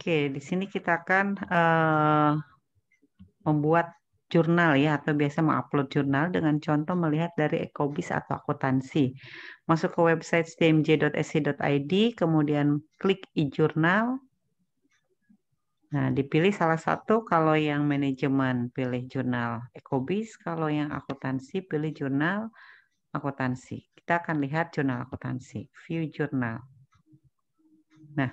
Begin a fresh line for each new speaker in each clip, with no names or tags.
Oke, di sini kita akan membuat jurnal ya, atau biasa mengupload jurnal dengan contoh melihat dari Ecobis atau akuntansi. Masuk ke website stmj.sc.id, kemudian klik e-jurnal. Nah, dipilih salah satu, kalau yang manajemen pilih jurnal Ecobis, kalau yang akuntansi pilih jurnal akuntansi. Kita akan lihat jurnal akuntansi, view jurnal. Nah,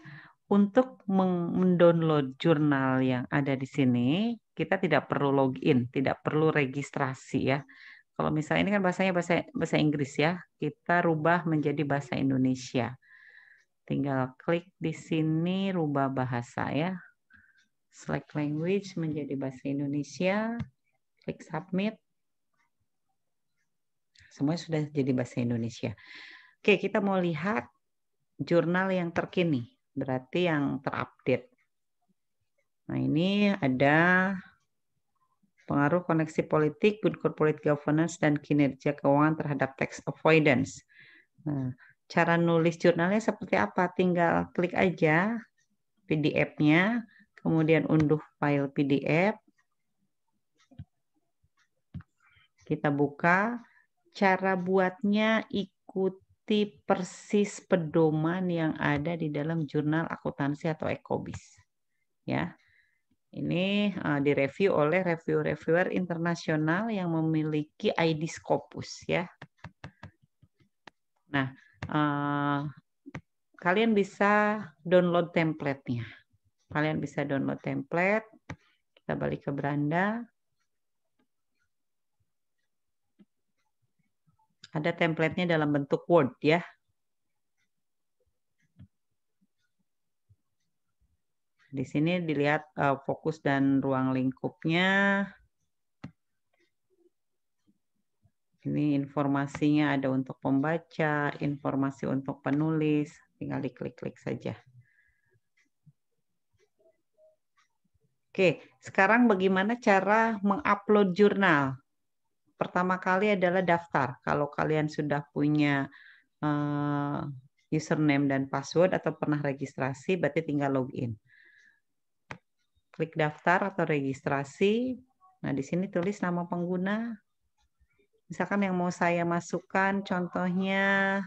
untuk mendownload jurnal yang ada di sini, kita tidak perlu login, tidak perlu registrasi ya. Kalau misalnya ini kan bahasanya bahasa Inggris ya, kita rubah menjadi bahasa Indonesia. Tinggal klik di sini rubah bahasa ya. Select language menjadi bahasa Indonesia, klik submit. Semuanya sudah jadi bahasa Indonesia. Oke, kita mau lihat jurnal yang terkini, berarti yang terupdate. Nah, ini ada pengaruh koneksi politik, good corporate governance, dan kinerja keuangan terhadap tax avoidance. Nah, cara nulis jurnalnya seperti apa? Tinggal klik aja PDF-nya, kemudian unduh file PDF. Kita buka. Cara buatnya ikuti persis pedoman yang ada di dalam jurnal akuntansi atau Ecobis. Ya. Ini direview oleh reviewer internasional yang memiliki ID Scopus ya. Nah, kalian bisa download template-nya. Kalian bisa download template. Kita balik ke beranda. Ada template-nya dalam bentuk Word ya. Di sini dilihat fokus dan ruang lingkupnya. Ini informasinya ada untuk pembaca, informasi untuk penulis. Tinggal diklik-klik saja. Oke, sekarang bagaimana cara mengupload jurnal? Pertama kali adalah daftar. Kalau kalian sudah punya username dan password atau pernah registrasi, berarti tinggal login. Klik daftar atau registrasi. Nah, di sini tulis nama pengguna. Misalkan yang mau saya masukkan, contohnya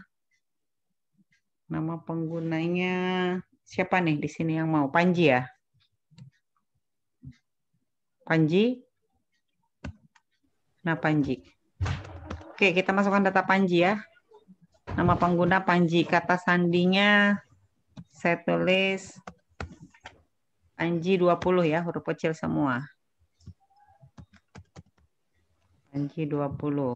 nama penggunanya siapa nih di sini yang mau? Panji ya? Panji? Nah, Panji. Oke, kita masukkan data Panji ya. Nama pengguna Panji. Kata sandinya saya tulis Panji 20 ya, huruf kecil semua. Panji 20.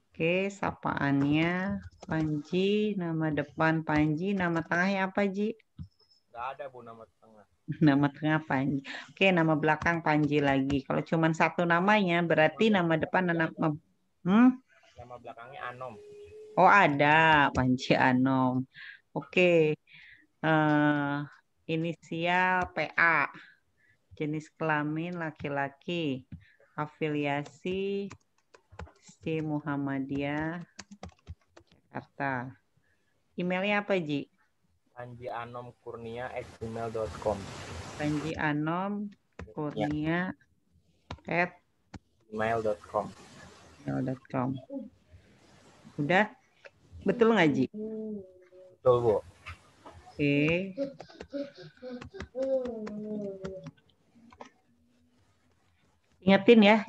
Oke, sapaannya Panji, nama depan Panji, nama tengahnya apa, Ji?
Nggak ada, Bu, nama tengah.
Nama tengah Panji. Oke, nama belakang Panji lagi. Kalau cuma satu namanya, berarti nama depan dan nama...
Nama belakangnya Anom.
Oh, ada. Panji Anom. Oke. Inisial PA. Jenis kelamin laki-laki. Afiliasi ST Muhammadiyah Jakarta. Emailnya apa, Ji?
panjianomkurnia@gmail.com.
panjianomkurnia@gmail.com. Udah? Betul nggak, Ji?
Betul, Bu.
Oke. Ingetin ya,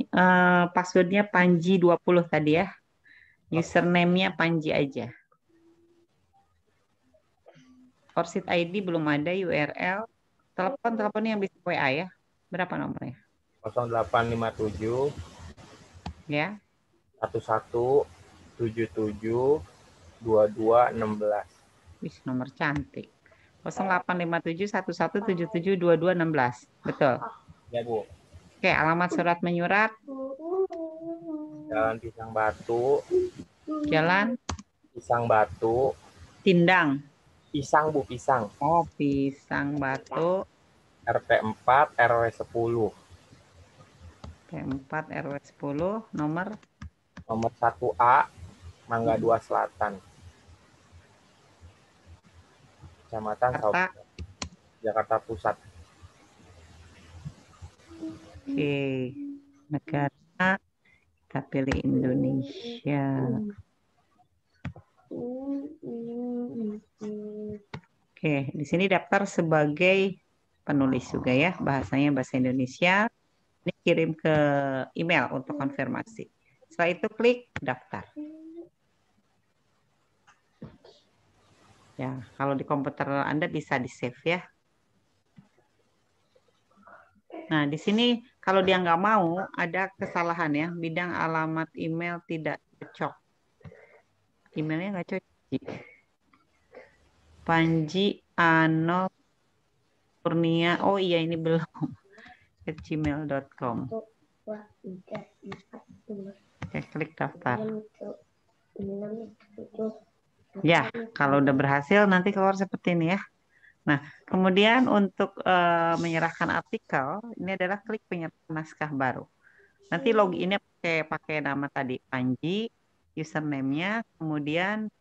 passwordnya Panji 20 tadi ya. Username-nya Panji aja. Korsit ID belum ada, URL. Telepon yang bisa WA ya. Berapa nomornya?
0857
Ya.
1177 2216.
Wih, nomor cantik. 0857 1177 2216. Betul.
Ya, Bu.
Oke, alamat surat menyurat.
Jalan Pisang Batu.
Jalan
Pisang Batu.
Tindang.
Pisang, Bu, pisang.
Oh, Pisang Batu.
RT 4 RW 10.
P4 RW 10, nomor
1A, Mangga 2 Selatan. Kecamatan
Jakarta.
Jakarta Pusat.
Oke, negara kita pilih Indonesia. Oke, di sini daftar sebagai penulis juga ya, bahasanya bahasa Indonesia. Ini kirim ke email untuk konfirmasi. Setelah itu klik daftar. Ya, kalau di komputer Anda bisa di-save ya. Nah, di sini kalau dia nggak mau, ada kesalahan ya. Bidang alamat email tidak cocok. Emailnya nggak cocok. Panji Ano Kurnia. Oh iya, ini belum. @gmail.com. Oke, klik daftar. Ya, kalau udah berhasil nanti keluar seperti ini ya. Nah, kemudian untuk menyerahkan artikel, ini adalah klik penyertaan naskah baru. Nanti loginnya pakai nama tadi Panji, username-nya, kemudian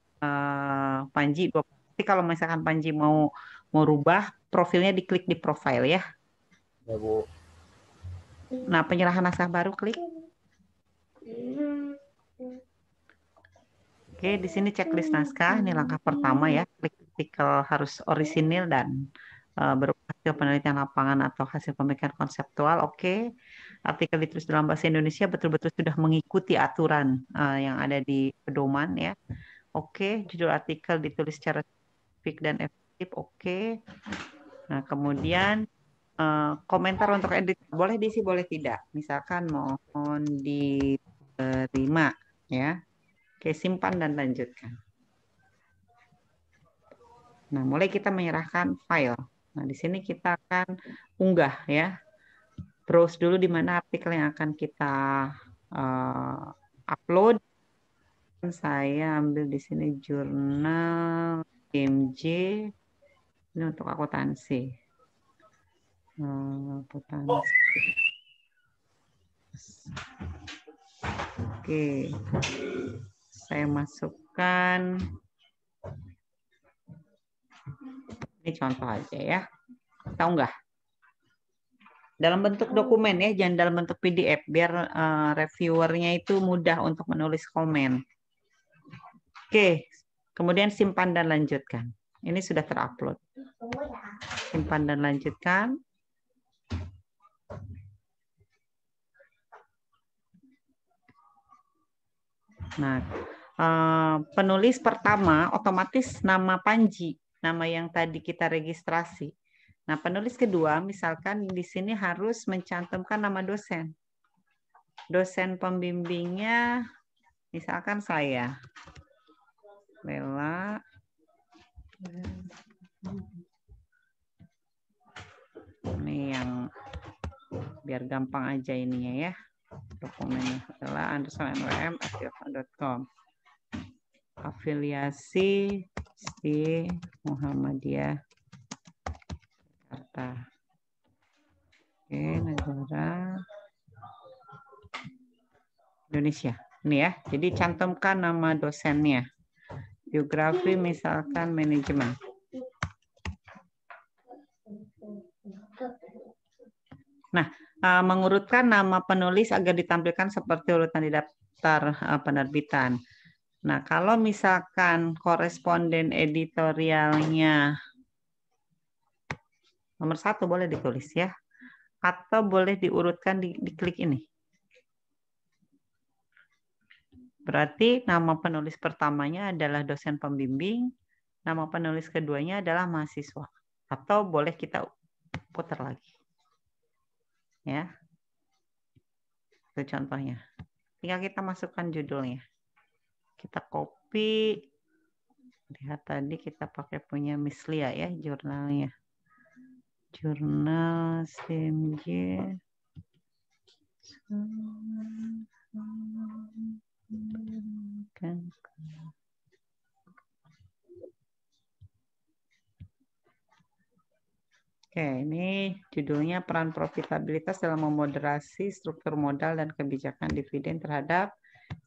Panji. Jadi kalau misalkan Panji mau rubah profilnya, diklik di profile ya.
Ya, Bu.
Nah, penyerahan naskah baru klik. Oke, di sini checklist naskah. Ini langkah pertama ya. Klik artikel harus orisinil dan berupa hasil penelitian lapangan atau hasil pemikiran konseptual. Oke, artikel ditulis dalam bahasa Indonesia betul-betul sudah mengikuti aturan yang ada di pedoman ya. Oke, judul artikel ditulis secara spesifik dan efektif. Oke. Nah, kemudian komentar untuk edit boleh diisi, boleh tidak. Misalkan mohon diterima ya. Oke, simpan dan lanjutkan. Nah, mulai kita menyerahkan file. Nah, di sini kita akan unggah ya. Browse dulu di mana artikel yang akan kita upload. Saya ambil di sini jurnal TMJ. Ini untuk akuntansi. Akuntansi. Oke. Saya masukkan. Ini contoh aja ya. Kita unggah. Dalam bentuk dokumen ya, jangan dalam bentuk PDF biar reviewernya itu mudah untuk menulis komen. Oke, kemudian simpan dan lanjutkan. Ini sudah terupload. Simpan dan lanjutkan. Nah, penulis pertama otomatis nama Panji, nama yang tadi kita registrasi. Nah, penulis kedua misalkan di sini harus mencantumkan nama dosen. Dosen pembimbingnya misalkan saya. Lela. Ini yang biar gampang aja ininya ya. Dokumennya adalah _nwm@yahoo.com. Afiliasi di Muhammadiyah Jakarta. Oke, negara Indonesia. Ini ya. Jadi cantumkan nama dosennya. Biografi misalkan manajemen. Nah, mengurutkan nama penulis agar ditampilkan seperti urutan di daftar penerbitan. Nah, kalau misalkan koresponden editorialnya nomor 1 boleh ditulis ya. Atau boleh diurutkan di klik ini. Berarti nama penulis pertamanya adalah dosen pembimbing, nama penulis keduanya adalah mahasiswa. Atau boleh kita putar lagi. Ya. Itu contohnya. Tinggal kita masukkan judulnya. Kita copy. Lihat tadi kita pakai punya Miss Lia ya jurnalnya. Jurnal STMJ. Oke, ini judulnya peran profitabilitas dalam memoderasi struktur modal dan kebijakan dividen terhadap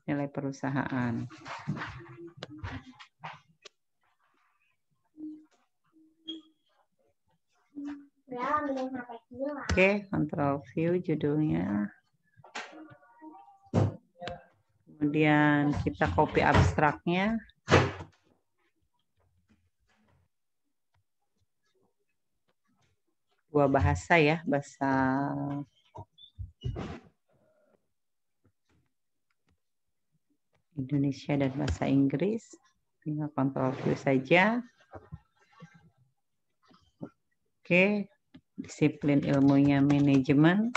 nilai perusahaan. Oke, Control View judulnya. Kemudian kita copy abstraknya. Dua bahasa ya, bahasa Indonesia dan bahasa Inggris. Tinggal Control View saja. Oke, disiplin ilmunya manajemen.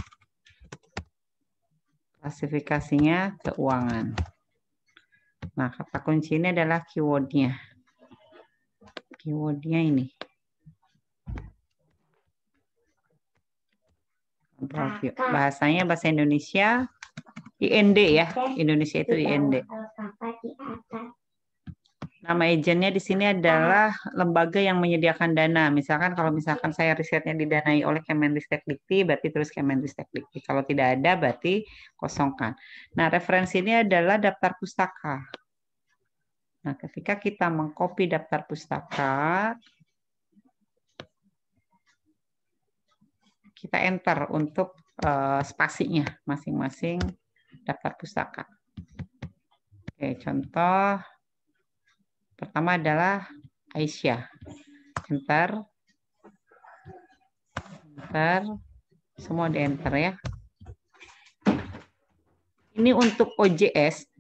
Klasifikasinya keuangan. Nah, kata kunci ini adalah keywordnya. Keywordnya ini. Control View. Bahasanya bahasa Indonesia. IND ya, Indonesia itu IND. Nama agennya di sini adalah lembaga yang menyediakan dana. Misalkan kalau misalkan saya risetnya didanai oleh Kemendikbudristek, berarti terus Kemendikbudristek. Kalau tidak ada, berarti kosongkan. Nah, referensi ini adalah daftar pustaka. Nah, ketika kita mengcopy daftar pustaka, kita enter untuk spasinya masing-masing daftar pustaka. Oke, contoh pertama adalah Aisyah. Enter. Enter. Semua di enter ya. Ini untuk OJS,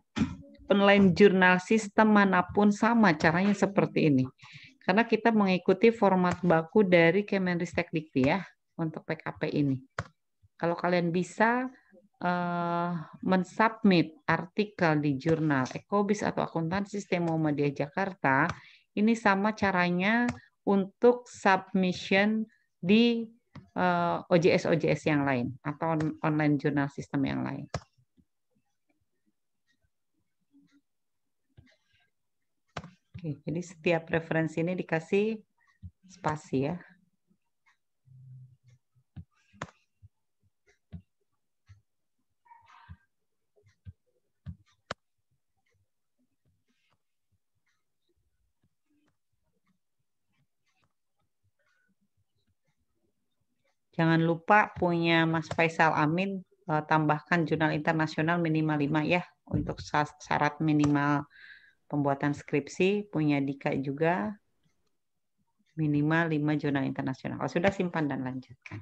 online jurnal sistem manapun sama caranya seperti ini. Karena kita mengikuti format baku dari Kemendikbudristek ya untuk PKP ini. Kalau kalian bisa mensubmit artikel di jurnal Ecobis atau Akuntansi Sistem Muhammadiyah Jakarta, ini sama caranya untuk submission di OJS yang lain atau online jurnal sistem yang lain. Oke, jadi setiap referensi ini dikasih spasi ya. Jangan lupa punya Mas Faisal Amin, tambahkan jurnal internasional minimal 5 ya, untuk syarat minimal pembuatan skripsi. Punya Dika juga, minimal 5 jurnal internasional. Kalau sudah, simpan dan lanjutkan.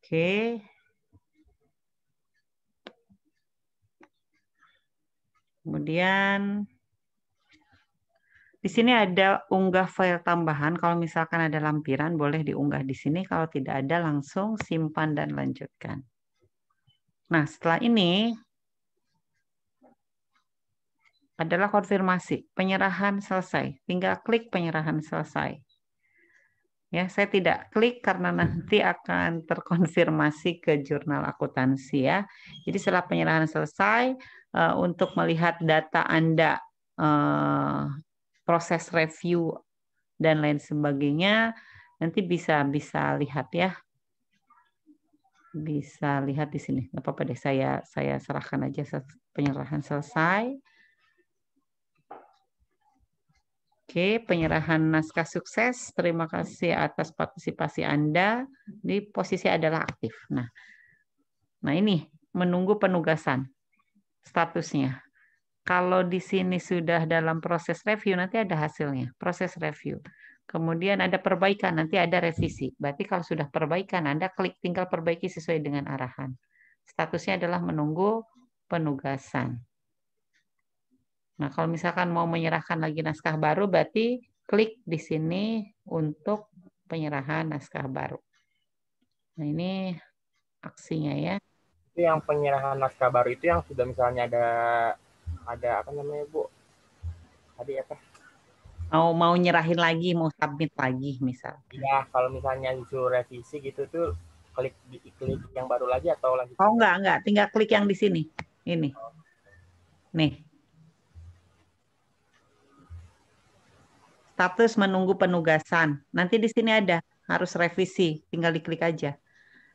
Oke. Kemudian di sini ada unggah file tambahan. Kalau misalkan ada lampiran, boleh diunggah di sini. Kalau tidak ada, langsung simpan dan lanjutkan. Nah, setelah ini adalah konfirmasi. Penyerahan selesai. Tinggal klik penyerahan selesai. Ya, saya tidak klik karena nanti akan terkonfirmasi ke jurnal akuntansi ya. Jadi setelah penyerahan selesai, untuk melihat data Anda, proses review dan lain sebagainya, nanti bisa lihat ya. Bisa lihat di sini. Nggak apa-apa deh, saya serahkan aja penyerahan selesai. Oke, penyerahan naskah sukses. Terima kasih atas partisipasi Anda. Di posisi adalah aktif. Nah ini menunggu penugasan statusnya. Kalau di sini sudah dalam proses review, nanti ada hasilnya, proses review. Kemudian ada perbaikan, nanti ada revisi. Berarti kalau sudah perbaikan, Anda klik tinggal perbaiki sesuai dengan arahan. Statusnya adalah menunggu penugasan. Nah, kalau misalkan mau menyerahkan lagi naskah baru, berarti klik di sini untuk penyerahan naskah baru. Nah, ini aksinya ya.
Itu yang penyerahan naskah baru itu yang sudah misalnya ada apa namanya Bu? Tadi apa?
Mau nyerahin lagi, mau submit lagi misal.
Ya, kalau misalnya disuruh revisi gitu tuh klik yang baru lagi atau lanjut?
Oh enggak, tinggal klik yang di sini. Ini. Nih. Status menunggu penugasan. Nanti di sini ada harus revisi, tinggal diklik aja.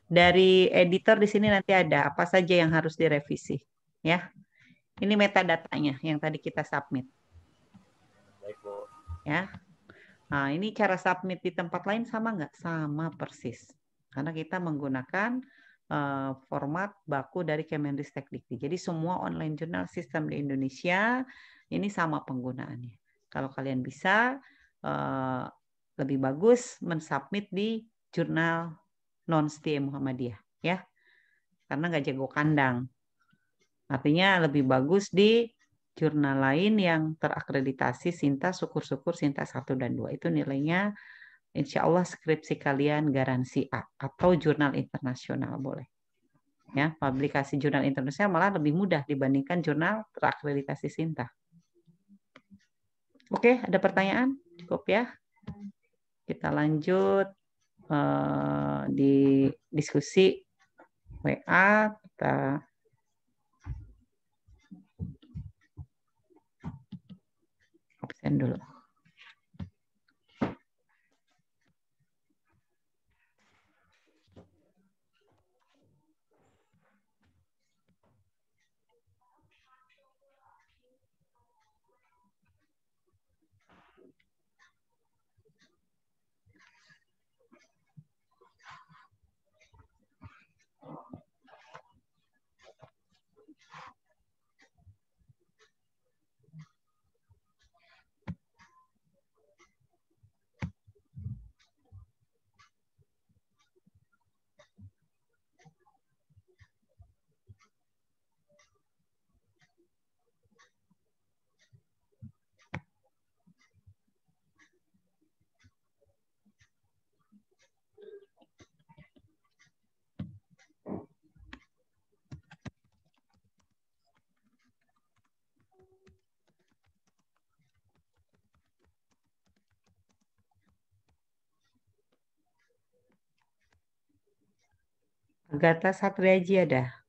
Dari editor di sini nanti ada apa saja yang harus direvisi, ya. Ini metadatanya yang tadi kita submit.
Baik, Bu.
Ya. Nah, ini cara submit di tempat lain sama nggak? Sama persis. Karena kita menggunakan format baku dari Kemendristek-Dikti. Jadi semua online jurnal sistem di Indonesia ini sama penggunaannya. Kalau kalian bisa, lebih bagus mensubmit di jurnal non-STIA Muhammadiyah, ya. Karena nggak jago kandang. Artinya lebih bagus di jurnal lain yang terakreditasi Sinta, syukur-syukur Sinta 1 dan 2. Itu nilainya insya Allah skripsi kalian garansi A. Atau jurnal internasional boleh. Ya, publikasi jurnal internasional malah lebih mudah dibandingkan jurnal terakreditasi Sinta. Oke, ada pertanyaan? Cukup ya? Kita lanjut di diskusi WA. Kita absen dulu. Agatha Satriaji ada.